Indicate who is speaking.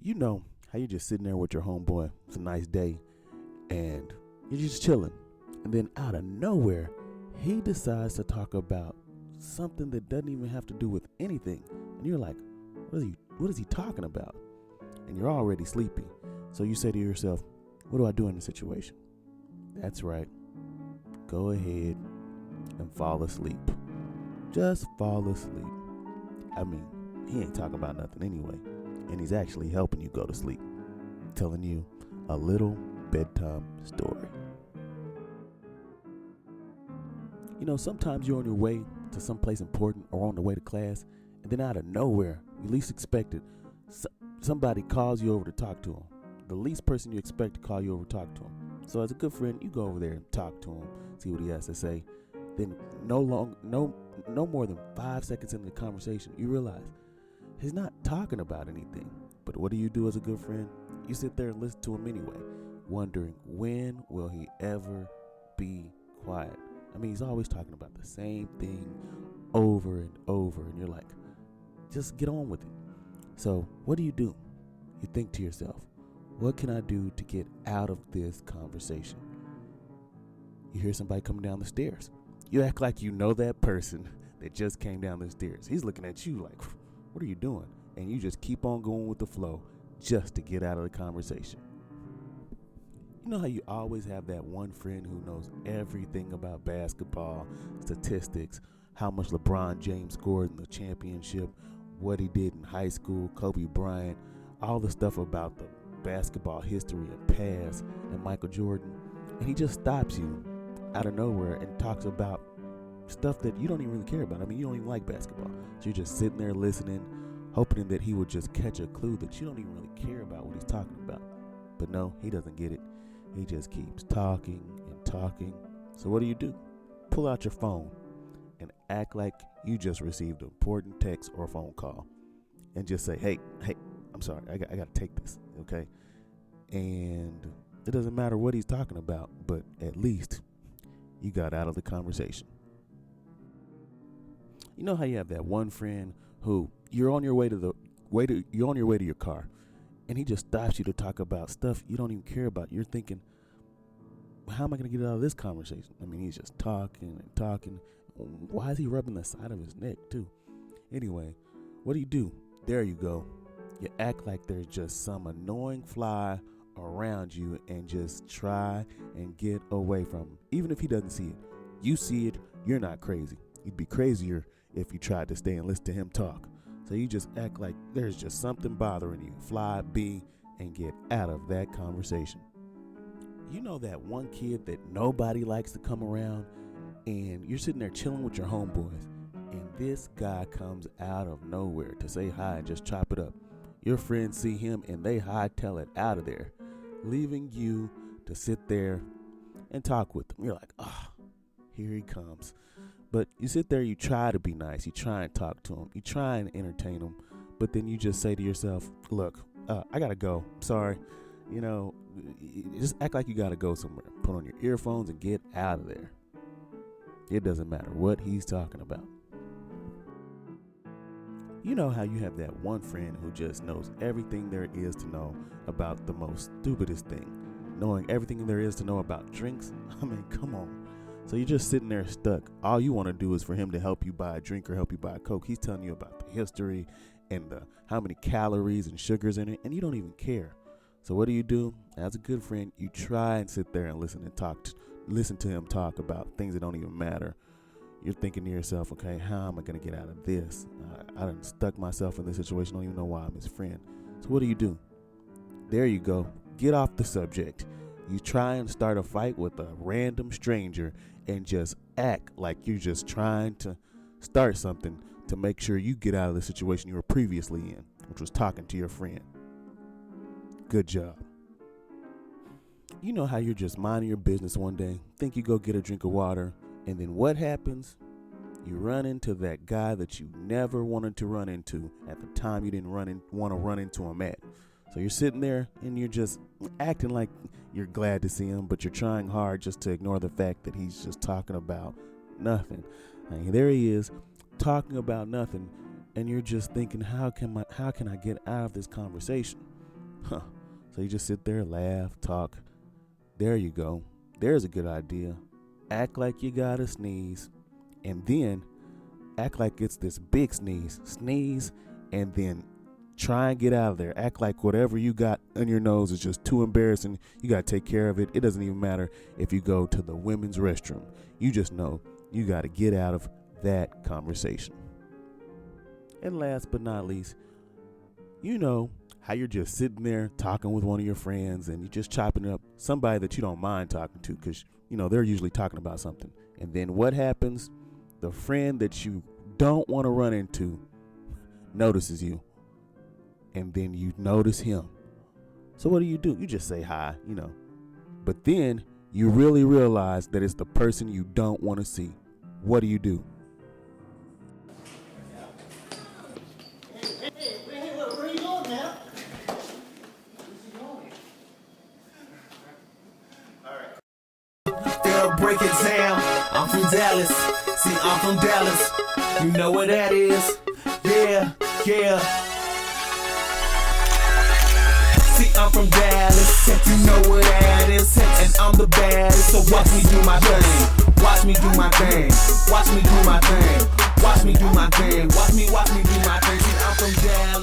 Speaker 1: You know how you're just sitting there with your homeboy. It's a nice day, and you're just chilling. And then out of nowhere, he decides to talk about something that doesn't even have to do with anything. And you're like, what is he talking about? And you're already sleepy. So you say to yourself, what do I do in this situation? That's right. Go ahead and fall asleep. Just fall asleep. I mean, he ain't talking about nothing anyway. And he's actually helping you go to sleep. Telling you a little bedtime story. You know, sometimes you're on your way to someplace important or on the way to class, and then out of nowhere, you least expect it, somebody calls you over to talk to him. The least person you expect to call you over to talk to him. So as a good friend, you go over there and talk to him, see what he has to say. Then no more than 5 seconds into the conversation, you realize he's not talking about anything. But what do you do as a good friend? You sit there and listen to him anyway, wondering when will he ever be quiet. I mean, he's always talking about the same thing over and over, and you're like, just get on with it. So what do? You think to yourself, what can I do to get out of this conversation? You hear somebody coming down the stairs. You act like you know that person that just came down the stairs. He's looking at you like, what are you doing? And you just keep on going with the flow just to get out of the conversation. You know how you always have that one friend who knows everything about basketball, statistics, how much LeBron James scored in the championship, what he did in high school, Kobe Bryant, all the stuff about the basketball history and past, and Michael Jordan. And he just stops you out of nowhere and talks about stuff that you don't even really care about. I mean, you don't even like basketball. So you're just sitting there listening, hoping that he would just catch a clue that you don't even really care about what he's talking about. But no, he doesn't get it. He just keeps talking and talking. So what do? Pull out your phone and act like you just received an important text or phone call. And just say, hey, I'm sorry, I got to take this, okay? And it doesn't matter what he's talking about, but at least you got out of the conversation. You know how you have that one friend who you're on your way to your car, and he just stops you to talk about stuff you don't even care about. You're thinking, how am I going to get out of this conversation? I mean, he's just talking and talking. Why is he rubbing the side of his neck too? Anyway, what do? There you go. You act like there's just some annoying fly around you and just try and get away from him. Even if he doesn't see it. You see it, you're not crazy. You'd be crazier if you tried to stay and listen to him talk. So you just act like there's just something bothering you. Fly B and get out of that conversation. You know that one kid that nobody likes to come around, and you're sitting there chilling with your homeboys, and this guy comes out of nowhere to say hi and just chop it up. Your friends see him and they hightail it out of there, leaving you to sit there and talk with them. You're like, here he comes. But you sit there, you try to be nice, you try and talk to him, you try and entertain him, but then you just say to yourself, look, I gotta go, sorry. You know, just act like you gotta go somewhere. Put on your earphones and get out of there. It doesn't matter what he's talking about. You know how you have that one friend who just knows everything there is to know about the most stupidest thing, knowing everything there is to know about drinks? I mean, come on. So you're just sitting there stuck. All you want to do is for him to help you buy a drink or help you buy a Coke. He's telling you about the history and how many calories and sugars in it, and you don't even care. So what do? As a good friend, you try and sit there and listen to him talk about things that don't even matter. You're thinking to yourself, okay, how am I going to get out of this? I done stuck myself in this situation. I don't even know why I'm his friend. So what do? There you go. Get off the subject. You try and start a fight with a random stranger and just act like you're just trying to start something to make sure you get out of the situation you were previously in, which was talking to your friend. Good job. You know how you're just minding your business one day, think you go get a drink of water, and then what happens? You run into that guy that you never wanted to run into at the time you didn't want to run into him at. So you're sitting there and you're just acting like you're glad to see him, but you're trying hard just to ignore the fact that he's just talking about nothing. And there he is talking about nothing, and you're just thinking, how can I get out of this conversation? Huh. So you just sit there, laugh, talk. There you go. There's a good idea. Act like you gotta sneeze, and then act like it's this big sneeze. Sneeze, and then try and get out of there. Act like whatever you got on your nose is just too embarrassing. You gotta take care of it. It doesn't even matter if you go to the women's restroom. You just know you gotta get out of that conversation. And last but not least, you know how you're just sitting there talking with one of your friends and you're just chopping up somebody that you don't mind talking to because, you know, they're usually talking about something. And then what happens? The friend that you don't want to run into notices you. And then you notice him. So what do? You just say hi, you know. But then you really realize that it's the person you don't want to see. What do you do?
Speaker 2: Where are you going, man? They'll break it down. I'm from Dallas. See, I'm from Dallas. You know what that is? Yeah, yeah. See, I'm from Dallas. You know what that is. And I'm the baddest. So watch me do my thing. Watch me do my thing. Watch me do my thing. Watch me do my thing. Watch me do my thing. See, I'm from Dallas.